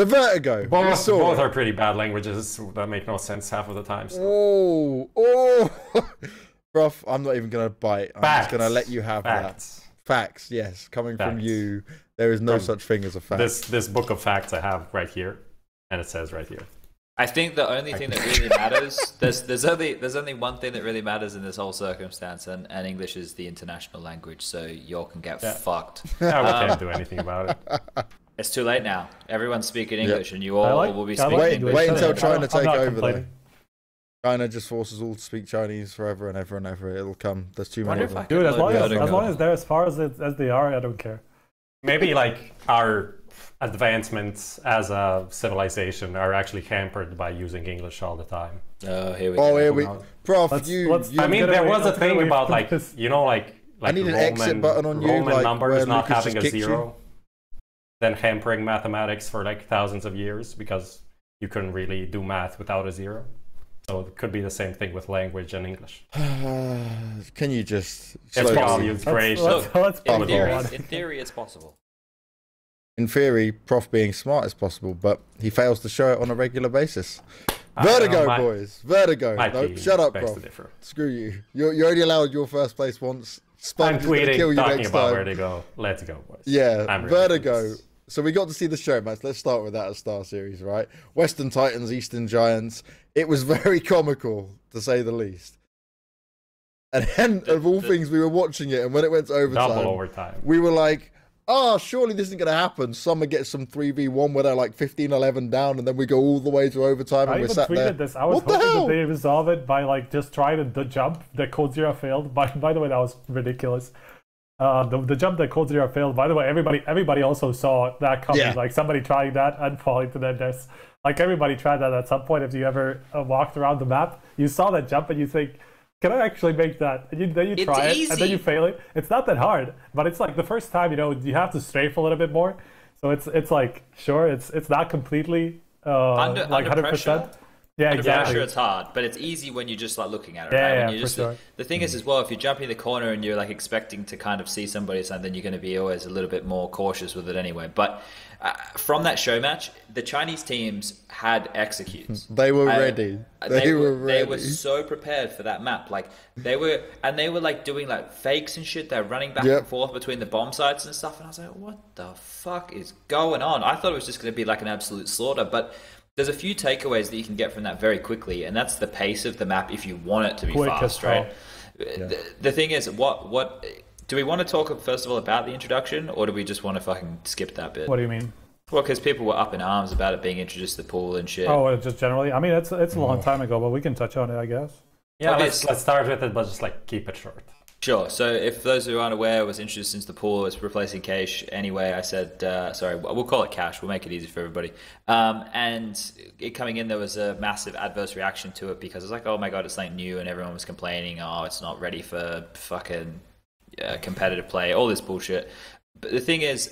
The Vertigo. Both are pretty bad languages that make no sense half of the time. So. Oh. Prof, I'm not even going to bite. I'm just going to let you have that. Facts, yes. Coming from you, there is no such thing as a fact. This book of facts I have right here, and it says right here. I think the only thing that really matters, there's only one thing that really matters in this whole circumstance, and English is the international language, so y'all can get fucked. Yeah, we can't do anything about it. It's too late now. Everyone's speaking English, and you all will be speaking English. Wait until China take over, though. China just forces all to speak Chinese forever and ever and ever. It'll come. There's too many of them. Dude, as long as they're as far as they are, I don't care. Maybe like our advancements as a civilization are actually hampered by using English all the time. Oh, here we go. Here we... Prof, I mean, there was a thing about like, you know, like I need an exit button on you, Roman like, numbers not Lucas having a zero, then hampering mathematics for like thousands of years because you couldn't really do math without a zero. So it could be the same thing with language and English. Can you just... It's possible. It's great. In theory, it's possible. In theory, Prof being smart is possible, but he fails to show it on a regular basis. Vertigo, boys. Vertigo. No, shut up, Prof. Screw you. You're only allowed your first place once. Sponge is going to kill you next time. Vertigo. Let's go, boys. Yeah, Vertigo. So we got to see the show match. Let's start with that as Star Series, right? Western Titans, Eastern Giants. It was very comical, to say the least. And then, of all things, we were watching it, and when it went to overtime, we were like, oh, surely this isn't going to happen. Summer gets some 3v1 where they're like 15-11 down, and then we go all the way to overtime, and we're sat there. I was hoping that they resolve it by like just trying the jump that Code Zero failed. By the way, that was ridiculous. The jump that Code Zero failed. By the way, everybody also saw that coming. Yeah. Like somebody trying that and falling to their deaths. Like everybody tried that at some point. If you ever walked around the map, you saw that jump and you think, can I actually make that? And then you try it, and then you fail it. It's not that hard, but it's like the first time, you have to strafe a little bit more. So it's like, sure, it's not completely under 100%. Pressure. Yeah, exactly. I'm sure it's hard, but it's easy when you're just like looking at it. Yeah, right? yeah, for sure. The thing is as well, if you're jumping the corner and you're like expecting to kind of see somebody or something, then you're going to be always a little bit more cautious with it anyway. But from that show match, the Chinese teams had executes. They were ready. They were so prepared for that map. Like they were like doing like fakes and shit. They're running back and forth between the bomb sites and stuff. And I was like, what the fuck is going on? I thought it was just going to be like an absolute slaughter, but there's a few takeaways that you can get from that very quickly, and that's the pace of the map if you want it to be fast, right? Yeah. The thing is, what do we want to talk first of all about the introduction, or do we just want to fucking skip that bit? What do you mean? Well, because people were up in arms about it being introduced to the pool and shit. Oh, just generally? I mean, it's a long time ago, but we can touch on it, I guess. Yeah, let's start with it, but just like keep it short. Sure. So if those who aren't aware, was introduced into the pool, it's replacing Cash. Anyway, I said, sorry, we'll call it Cash. We'll make it easy for everybody. And it coming in, there was a massive adverse reaction to it because it's like, oh my God, it's like new, and everyone was complaining, oh, it's not ready for fucking competitive play, all this bullshit. But the thing is,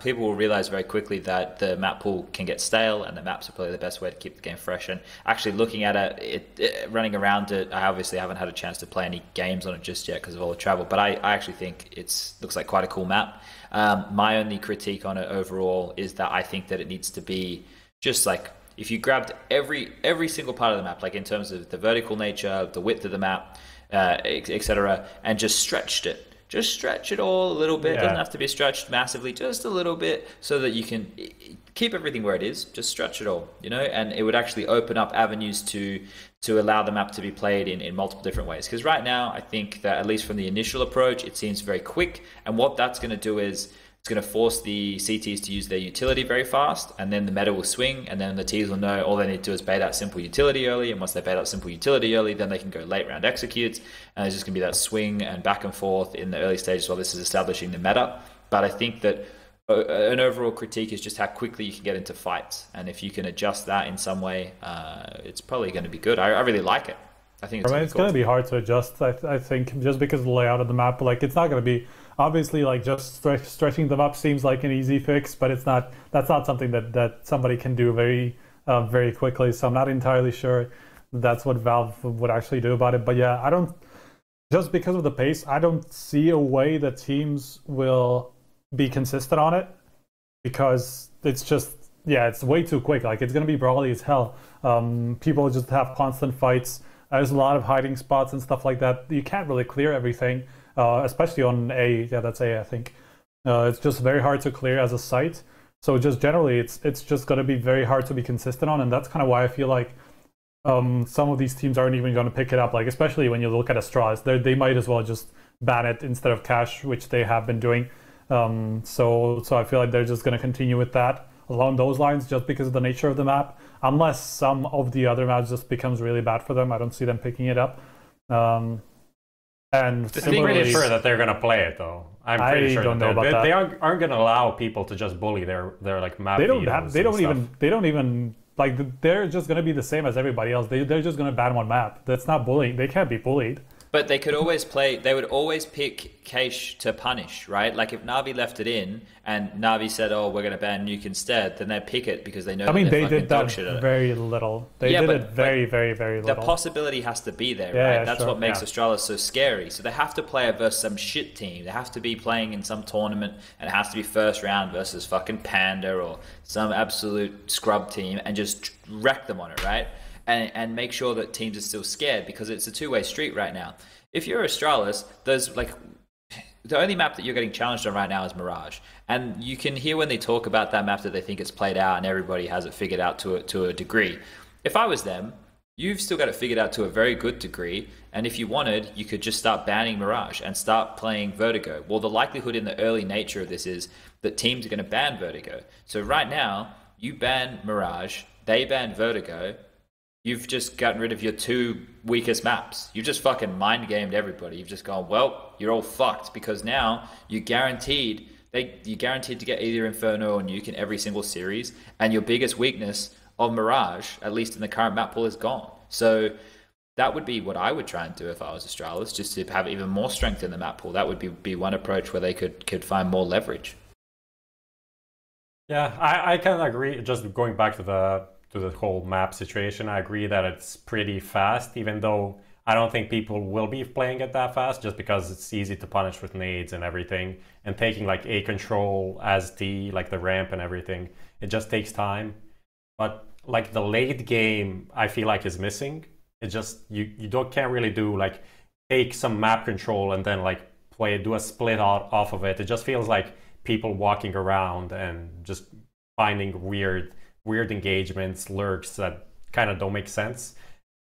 people will realize very quickly that the map pool can get stale, and the maps are probably the best way to keep the game fresh. And actually looking at it, running around it, I obviously haven't had a chance to play any games on it just yet because of all the travel, but I actually think looks like quite a cool map. My only critique on it overall is that I think that it needs to be just like, if you grabbed every single part of the map, like in terms of the vertical nature, the width of the map, etc., and just stretched it. Just stretch it all a little bit. It doesn't have to be stretched massively, just a little bit, so that you can keep everything where it is. Just stretch it all, and it would actually open up avenues to allow the map to be played in multiple different ways. Because right now, I think that at least from the initial approach, it seems very quick. And what that's going to do is it's going to force the CTs to use their utility very fast, and then the meta will swing, and then the Ts will know all they need to do is bait out simple utility early, and once they bait out simple utility early, then they can go late round executes, and there's just going to be that swing and back and forth in the early stages while this is establishing the meta. But I think that an overall critique is just how quickly you can get into fights, and if you can adjust that in some way, it's probably going to be good. I really like it. I think it's going to be hard to adjust, I think, just because of the layout of the map. Like, it's not going to be... Obviously, like, just stretching them up seems like an easy fix, but it's not. That's not something that somebody can do very quickly. So I'm not entirely sure that's what Valve would actually do about it. But yeah, I don't. Just because of the pace, I don't see a way that teams will be consistent on it, because it's just yeah, it's way too quick. Like it's gonna be brawly as hell. People just have constant fights. There's a lot of hiding spots and stuff like that. You can't really clear everything, especially on A. Yeah, that's A, I think. It's just very hard to clear as a site. So just generally, it's just gonna be very hard to be consistent on, and that's kind of why I feel like some of these teams aren't even going to pick it up. Like especially when you look at Astralis, they might as well just ban it instead of cash, which they have been doing. So I feel like they're just going to continue with that along those lines, just because of the nature of the map. Unless some of the other maps just becomes really bad for them, I don't see them picking it up. And I'm pretty sure that they're going to play it though. I'm pretty sure don't know about that. They aren't going to allow people to just bully their like map. They don't even. Like, they're just going to be the same as everybody else. They're just going to ban one map. That's not bullying. They can't be bullied. But they could always play, they would always pick Keish to punish, right? Like if Na'Vi left it in and Na'Vi said, oh, we're going to ban Nuke instead, then they'd pick it because they know they did that very little. They did it very, very, very little. The possibility has to be there, right? That's what makes Astralis so scary. So they have to play it versus some shit team. They have to be playing in some tournament and it has to be first round versus fucking Panda or some absolute scrub team and just wreck them on it, right? And make sure that teams are still scared because it's a two-way street right now. If you're Astralis, there's like the only map that you're getting challenged on right now is Mirage, and you can hear when they talk about that map that they think it's played out and everybody has it figured out to a degree. If I was them, you've still got it figured out to a very good degree, and if you wanted, you could just start banning Mirage and start playing Vertigo. Well, the likelihood in the early nature of this is that teams are going to ban Vertigo. So right now, you ban Mirage, they ban Vertigo. You've just gotten rid of your two weakest maps. You've just fucking mind gamed everybody. You've just gone, well, you're all fucked because now you're guaranteed to get either Inferno or Nuke in every single series, and your biggest weakness of Mirage, at least in the current map pool, is gone. So that would be what I would try and do if I was Astralis, just to have even more strength in the map pool. That would be one approach where they could find more leverage. Yeah, I kind of agree. Just going back to the whole map situation, I agree that it's pretty fast, even though I don't think people will be playing it that fast just because it's easy to punish with nades and everything, and taking like A control as D, like the ramp and everything, it just takes time. But like the late game, I feel like is missing. It just, you can't really do like take some map control and then like do a split off of it. It just feels like people walking around and just finding weird engagements, lurks that kind of don't make sense.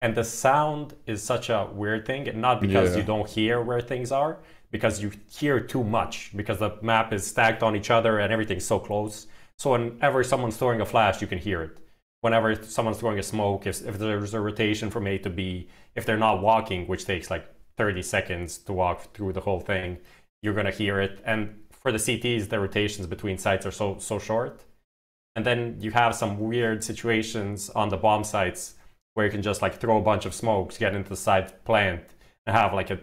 And the sound is such a weird thing, and not because you don't hear where things are, because you hear too much, because the map is stacked on each other and everything's so close. So whenever someone's throwing a flash, you can hear it. Whenever someone's throwing a smoke, if there's a rotation from A to B, if they're not walking, which takes like 30 seconds to walk through the whole thing, you're going to hear it. And for the CTs, the rotations between sites are so short. And then you have some weird situations on the bomb sites where you can just like throw a bunch of smokes, get into the side plant, and have like a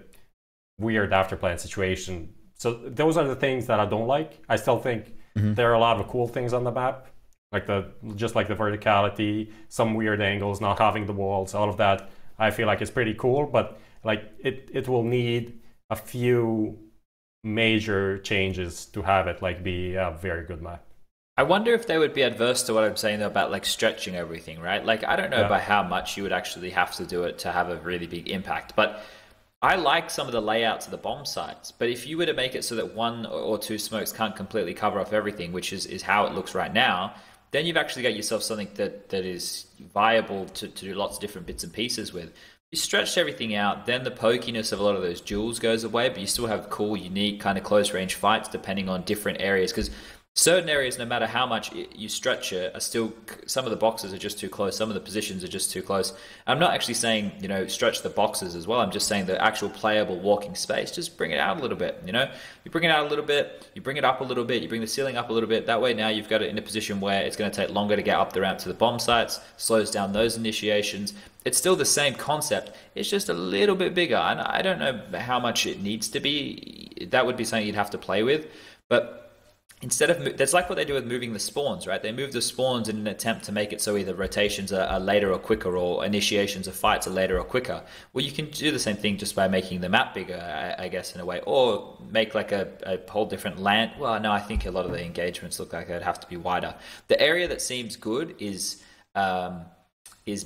weird after plant situation. So those are the things that I don't like. I still think there are a lot of cool things on the map, like the verticality, some weird angles, not having the walls, all of that. I feel like it's pretty cool, but like it will need a few major changes to have it like be a very good map. I wonder if they would be adverse to what I'm saying though about like stretching everything, right? Like I don't know by how much you would actually have to do it to have a really big impact, but I like some of the layouts of the bomb sites. But if you were to make it so that one or two smokes can't completely cover off everything, which is how it looks right now, then you've actually got yourself something that is viable to do lots of different bits and pieces with. You stretched everything out, then the pokiness of a lot of those duels goes away, but you still have cool, unique, kind of close range fights depending on different areas, because certain areas, no matter how much you stretch it, are still, some of the boxes are just too close, some of the positions are just too close. I'm not actually saying, stretch the boxes as well. I'm just saying the actual playable walking space, just bring it out a little bit, You bring it out a little bit, you bring it up a little bit, you bring the ceiling up a little bit. That way now you've got it in a position where it's going to take longer to get up the ramp to the bomb sites, slows down those initiations. It's still the same concept. It's just a little bit bigger. And I don't know how much it needs to be. That would be something you'd have to play with. But instead of, that's like what they do with moving the spawns, right? They move the spawns in an attempt to make it so either rotations are later or quicker, or initiations of fights are later or quicker. Well, you can do the same thing just by making the map bigger, I guess, in a way, or make like a whole different land. Well, no, I think a lot of the engagements look like they'd have to be wider. The area that seems good is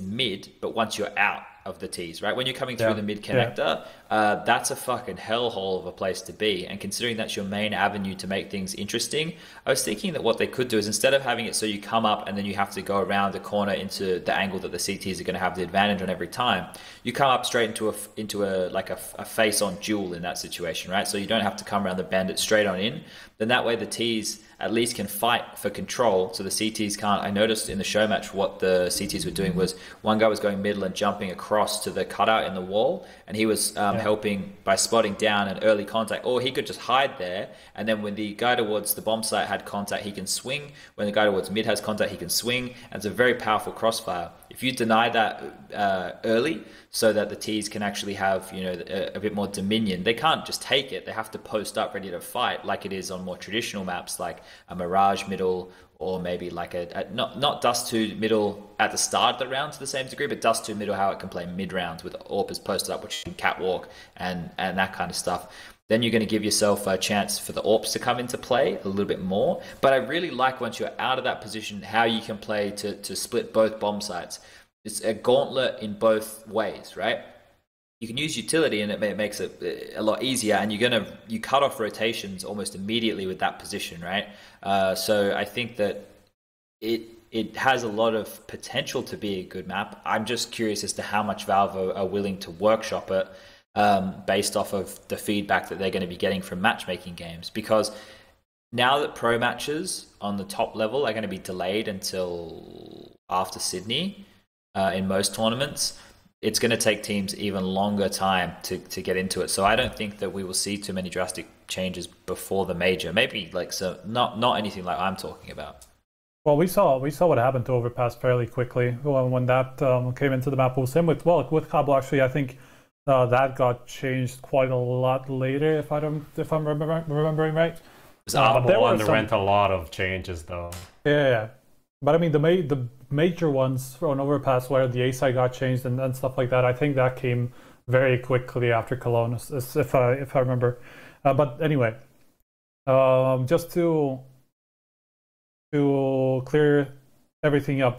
mid, but once you're out of the T's, right? When you're coming through the mid connector, that's a fucking hellhole of a place to be. And considering that's your main avenue to make things interesting, I was thinking that what they could do is, instead of having it so you come up and then you have to go around the corner into the angle that the CTs are going to have the advantage on every time, you come up straight into a face-on duel in that situation, right? So you don't have to come around the bend, it's straight on in. Then that way the T's at least can fight for control, so the CTs can't. I noticed in the show match what the CTs were doing was, one guy was going middle and jumping across to the cutout in the wall, and he was helping by spotting down an early contact, or he could just hide there, and then when the guy towards the bomb site had contact, he can swing. When the guy towards mid has contact, he can swing, and it's a very powerful crossfire. If you deny that early, so that the T's can actually have, you know, a bit more dominion, they can't just take it. They have to post up ready to fight, like it is on more traditional maps, like a Mirage middle, or maybe like not Dust 2 middle at the start of the round to the same degree, but Dust 2 middle, how it can play mid rounds with AWPers posted up, which can catwalk and that kind of stuff. Then you're going to give yourself a chance for the AWPs to come into play a little bit more. But I really like, once you're out of that position, how you can play to split both bomb sites. It's a gauntlet in both ways, right? You can use utility, and it makes it a lot easier, and you cut off rotations almost immediately with that position, right? So I think that it has a lot of potential to be a good map. I'm just curious as to how much Valve are willing to workshop it, based off of the feedback that they're going to be getting from matchmaking games, because now that pro matches on the top level are going to be delayed until after Sydney, in most tournaments, it's going to take teams even longer time to get into it. So I don't think that we will see too many drastic changes before the major. Maybe not anything like I'm talking about. Well, we saw what happened to Overpass fairly quickly when that came into the map. Well, same with Cabo. Actually, I think that got changed quite a lot later, if I'm remembering right. Cabo underwent a lot of changes, though. Yeah. But I mean, the major ones on Overpass, where the A side got changed and stuff like that, I think that came very quickly after Cologne, if I remember. But anyway, just to clear everything up,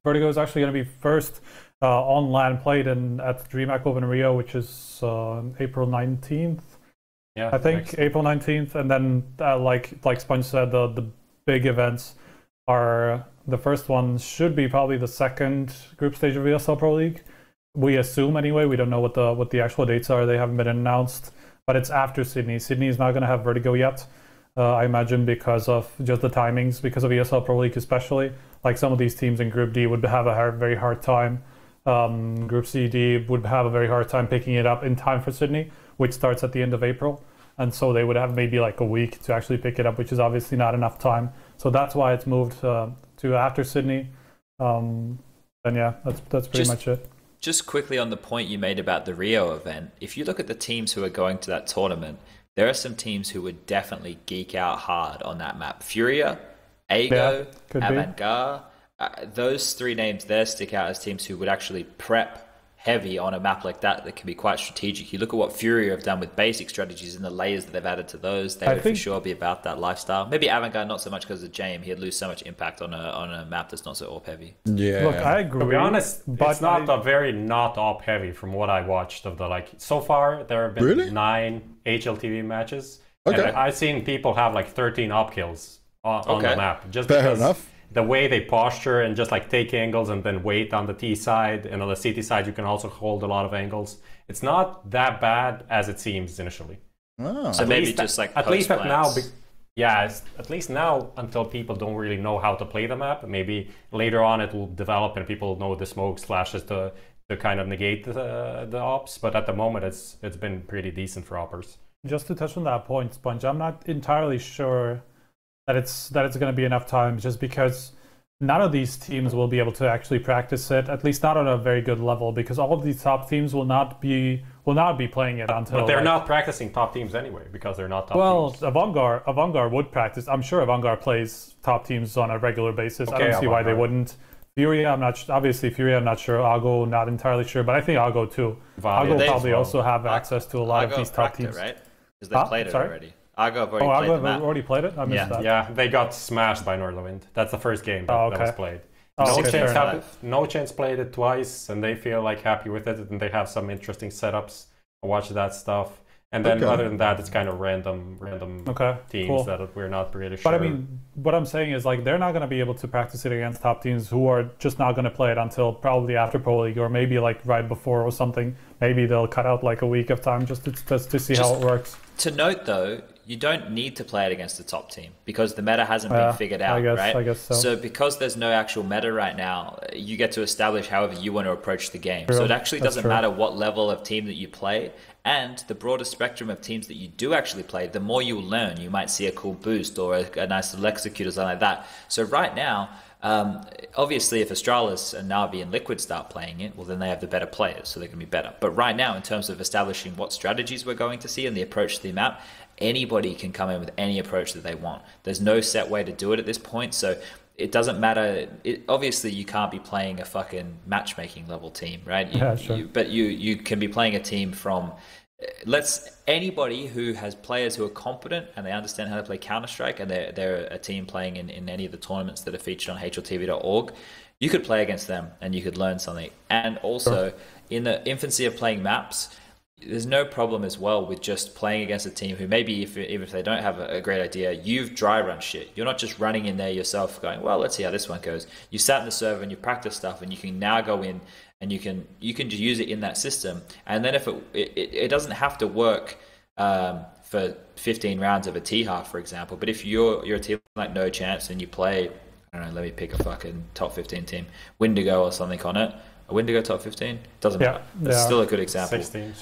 Vertigo is actually going to be first on LAN played at DreamHack Open Rio, which is April 19th. Yeah, I think April 19th, and then like Sponge said, the big events are, the first one should be probably the second group stage of ESL Pro League. We assume anyway. We don't know what the actual dates are. They haven't been announced, but it's after Sydney. Sydney is not going to have Vertigo yet, I imagine, because of just the timings, because of ESL Pro League especially. Like, some of these teams in Group D would have a very hard time. Group C, D would have a very hard time picking it up in time for Sydney, which starts at the end of April. And so they would have maybe like a week to actually pick it up, which is obviously not enough time. So that's why it's moved to after Sydney. And yeah, that's pretty much it. Just quickly on the point you made about the Rio event, if you look at the teams who are going to that tournament, there are some teams who would definitely geek out hard on that map. Furia, Ago, Avantgarde, those three names there stick out as teams who would actually prep heavy on a map like that can be quite strategic. You look at what Fury have done with basic strategies and the layers that they've added to those, they would for sure be about that lifestyle. Maybe Avantgarde not so much because of Jame. He'd lose so much impact on a map that's not so AWP heavy. Yeah. Look, I agree. To be honest, it's not AWP heavy from what I watched of so far there have been 9 HLTV matches. Okay. And I've seen people have 13 AWP kills on the map. Just fair because enough. The way they posture and just take angles and then wait on the T side, and on the CT side you can also hold a lot of angles. It's not that bad as it seems initially. Oh. So maybe just at least now, at least now, until people don't really know how to play the map. Maybe later on it will develop and people know the smoke splashes to kind of negate the ops. But at the moment it's been pretty decent for oppers. Just to touch on that point, Sponge, I'm not entirely sure that it's going to be enough time, just because none of these teams will be able to actually practice it, at least not on a very good level, because all of these top teams will not be playing it until. But they're not practicing top teams anyway because they're not top teams. Well, Avantgarde would practice. I'm sure Avantgarde plays top teams on a regular basis. Okay, I don't see why they wouldn't. Fury, I'm not. Obviously, Fury, I'm not sure. Argo, not entirely sure, but I think Argo too. Argo probably also have access to a lot of these top teams, right? Because they played it already. Argo have already played it. I missed that. Yeah, they got smashed by Northwind. That's the first game that was played. No Chance played it twice, and they feel like happy with it, and they have some interesting setups. I watch that stuff. And then other than that, it's kind of random teams that we're not really sure. But I mean, what I'm saying is like they're not going to be able to practice it against top teams who are just not going to play it until probably after Pro League or maybe like right before or something. Maybe they'll cut out like a week of time just to see how it works. To note though, you don't need to play it against the top team because the meta hasn't been figured out, right? I guess so. So because there's no actual meta right now, you get to establish however you want to approach the game. True. So it actually doesn't matter what level of team that you play, and the broader spectrum of teams that you do actually play, the more you learn. You might see a cool boost or a nice little execute or something like that. So right now, obviously if Astralis and Na'Vi and Liquid start playing it, well then they have the better players, so they can be better. But right now, in terms of establishing what strategies we're going to see and the approach to the map, anybody can come in with any approach that they want. There's no set way to do it at this point, so it doesn't matter. Obviously, you can't be playing a fucking matchmaking level team, right? But you can be playing a team from anybody who has players who are competent and they understand how to play Counter-Strike, and they're a team playing in any of the tournaments that are featured on HLTV.org. You could play against them and you could learn something. And also, in the infancy of playing maps, there's no problem as well with just playing against a team who maybe even if they don't have a great idea, you've dry run shit. You're not just running in there yourself going, well, let's see how this one goes. You sat in the server and you practice stuff, and you can now go in and you can just use it in that system. And then if it doesn't have to work for 15 rounds of a T-half, for example, but if you're a team like No Chance and you play, I don't know, let me pick a fucking top 15 team, Wendigo or something on it. A Wendigo top 15? Doesn't matter. It's still a good example. 16,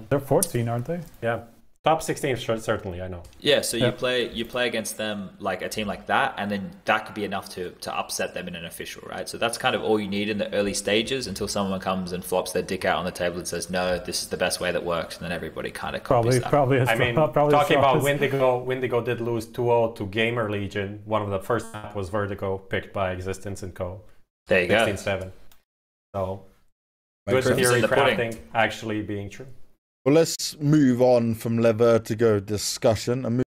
they're 14, aren't they? Yeah. Top 16, certainly, I know. Yeah, so you play against them, like a team like that, and then that could be enough to upset them in an official, right? So that's kind of all you need in the early stages until someone comes and flops their dick out on the table and says, no, this is the best way that works, and then everybody kind of copies that. Probably talking about Wendigo did lose 2-0 to Gamer Legion. One of the first map was Vertigo, picked by Existence and Co. There you 16-7. So, good theory crafting actually being true. Well, let's move on from Le Vertigo discussion and move